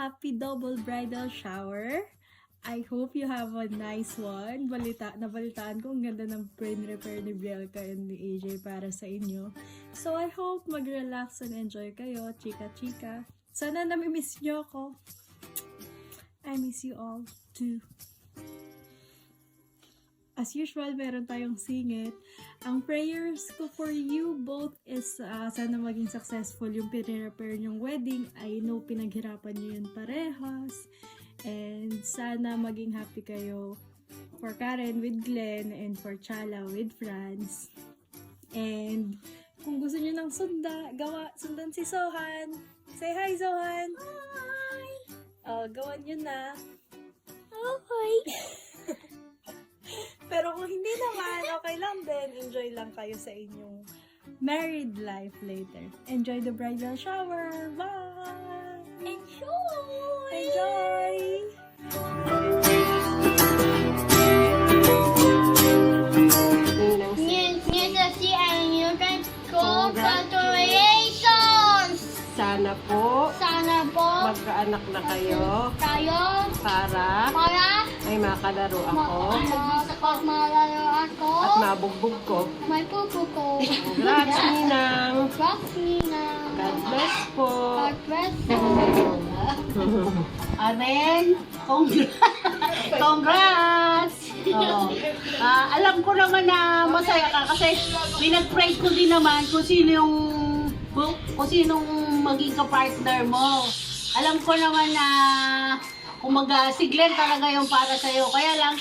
happy double bridal shower. I hope you have a nice one. Nabalitaan ko ang ganda ng brain repair ni Bielka and ni AJ para sa inyo. So I hope mag-relax and enjoy kayo, chika-chika. Sana namimiss nyo ako. I miss you all too. As usual, meron tayong singit. Ang prayers ko for you both is sana maging successful yung pire-repair nyong wedding. I know pinaghirapan nyo yun parehas. And sana maging happy kayo for Karen with Glenn and for Chala with Franz. And kung gusto nyo ng sundan si Sohan. Say hi, Sohan! Hi! Gawan nyo na. Okay! Pero kung hindi naman, okay lang din. Enjoy lang kayo sa inyong married life later. Enjoy the bridal shower. Bye! Enjoy! Enjoy! Congratulations! Sana po Sana po magkaanak na kayo tayo para para may makalaro ako malaro ako at mabugbog ko. may pupo ko. Congrats, Ninang! Congrats, Ninang. God bless po! God bless you. Amen. Congrats! Oo. Alam ko naman na masaya ka kasi pinag-pray ko din naman kung sinong maging ka-partner mo. Alam ko naman na kumaga si Glenn talaga yung para sa'yo. Kaya lang,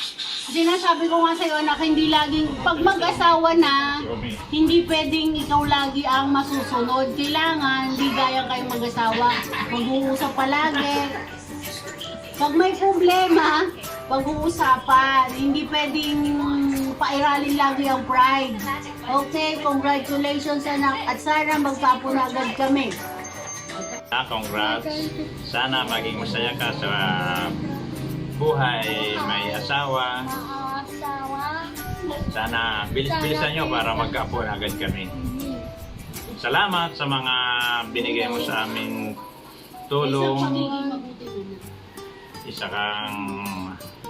sinasabi ko nga sa'yo na hindi laging, pag mag-asawa na, hindi pwedeng ikaw lagi ang masusunod. Kailangan, hindi gaya kayong mag-asawa. Mag-uusap palagi. Pag may problema, pag-uusapan. Hindi pwedeng pairalin lagi ang pride. Okay, congratulations anak. At sana magpapunagad kami. Congrats. Sana maging masaya ka sa buhay, may asawa. Sana bilis-bilisan nyo para magkaapo na agad kami. Salamat sa mga binigay mo sa aming tulong. Isa kang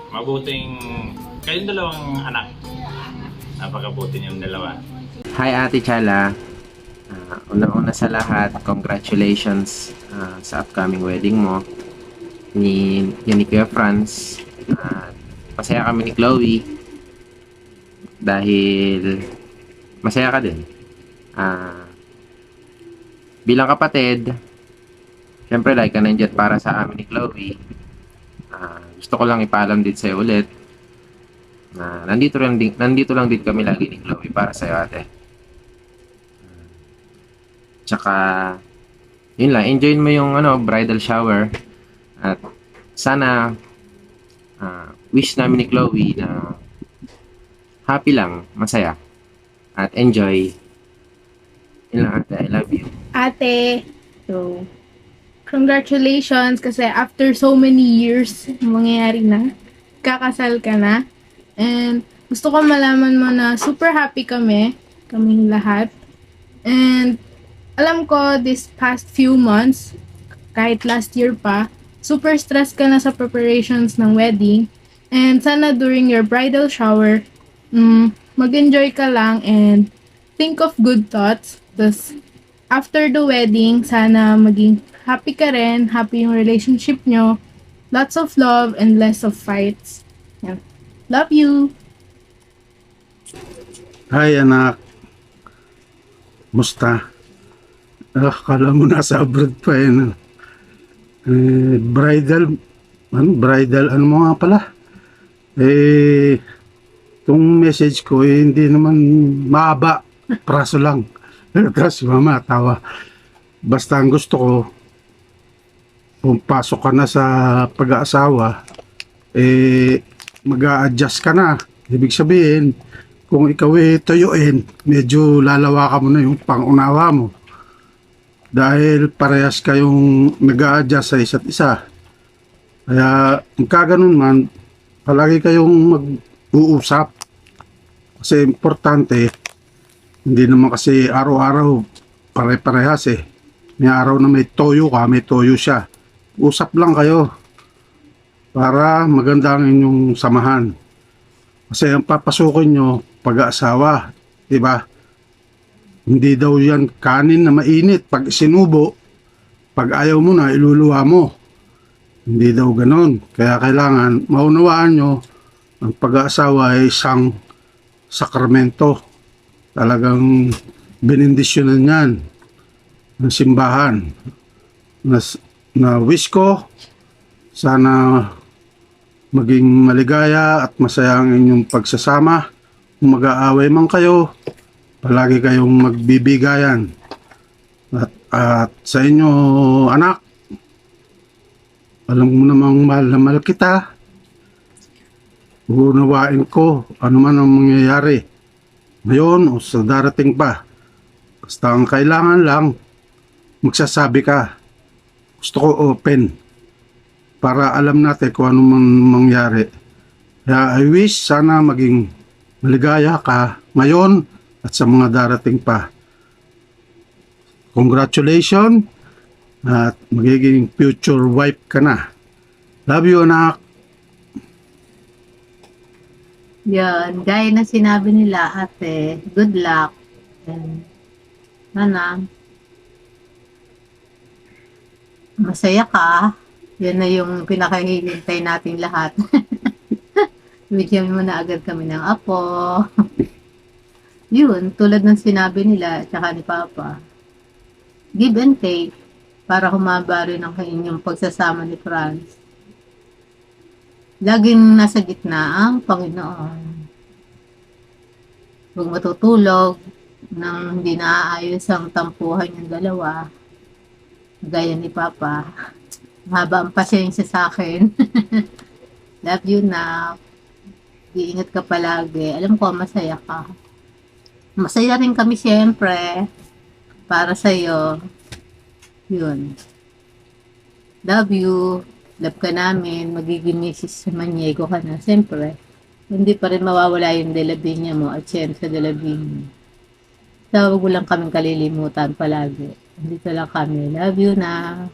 mabuting, kayong dalawang anak. Napakabuti niyong dalawa. Hi Ate Chala. Una-una sa lahat, congratulations sa upcoming wedding mo ni Kuya Franz. Masaya kami ni Chloe dahil masaya ka din. Bilang kapatid, syempre like ka nandiyan para sa amin ni Chloe. Gusto ko lang ipaalam din sa'yo ulit na nandito lang din kami lagi ni Chloe para sa'yo, ate. Tsaka yun lang, enjoy mo yung bridal shower at sana wish namin ni Chloe na happy lang, masaya at enjoy. Yun lang, ate, I love you. Ate, so congratulations kasi after so many years mangyayari na, kakasal ka na, and gusto ko malaman mo na super happy kaming lahat, and alam ko this past few months, kahit last year pa, super stressed ka na sa preparations ng wedding, and sana during your bridal shower, mag-enjoy ka lang and think of good thoughts. Tapos after the wedding, sana maging happy ka rin, happy yung relationship nyo, lots of love and less of fights. Yeah. Love you! Hi anak. Musta? Kala mo nasa abroad pa yun. Bridal mo nga pala? Itong message ko hindi naman mahaba, praso lang. Tapos mama tawa. Basta ang gusto ko, kung pasok ka na sa pag-aasawa, mag-a-adjust ka na. Ibig sabihin, kung ikaw tuyuin, medyo lalawa ka mo na yung pangunawa mo. Dahil parehas kayong nag-a-adjust sa isa't isa. Kaya kung kaganon man, palagi kayong mag-uusap. Kasi importante, hindi naman kasi araw-araw pare-parehas eh. May araw na may toyo ka, may toyo siya. Usap lang kayo para maganda ang inyong samahan. Kasi ang papasukin nyo, pag-aasawa, di ba? Hindi daw yan kanin na mainit. Pag sinubo, pag ayaw mo na, iluluwa mo. Hindi daw ganon. Kaya kailangan maunawaan nyo, ang pag-aasawa ay isang sakramento. Talagang benindisyonan yan ng simbahan. Na wish ko, sana maging maligaya at masaya ang inyong pagsasama. Kung mag-aaway man kayo, palagi kayong magbibigayan. At sa inyo, anak, alam mo namang mahal na mahal kita. Unawain ko ano man ang mangyayari ngayon o sa darating pa. Basta ang kailangan lang, magsasabi ka. Gusto ko open para alam natin kung ano man mangyari. Kaya I wish sana maging maligaya ka ngayon at sa mga darating pa. Congratulations at magiging future wife ka na. Love you, anak. Yun, gaya na sinabi nila, ate, good luck. And, sana, masaya ka. Yan na yung pinakahihintay nating lahat. Bigyan mo na agad kami ng apo. Yun, tulad ng sinabi nila, tsaka ni Papa. Give and take para humaba rin ang inyong pagsasama ni Franz. Laging nasa gitna ang Panginoon. Huwag matutulog nang hindi naaayos ang tampuhan yung dalawa. Gaya ni Papa. Mahaba ang pasensya sa akin. Love you na. Iingat ka palagi. Alam ko, masaya ka. Masaya rin kami siyempre. Para sa'yo. Yun. Love you. Love ka namin. Magiging misis sa Maniego ka na. Siyempre. Hindi pa rin mawawala yung Delavinia mo at siyempre sa Delavinia. Tawag mo lang kaming kalilimutan palagi. Dito lang kami. Love you na.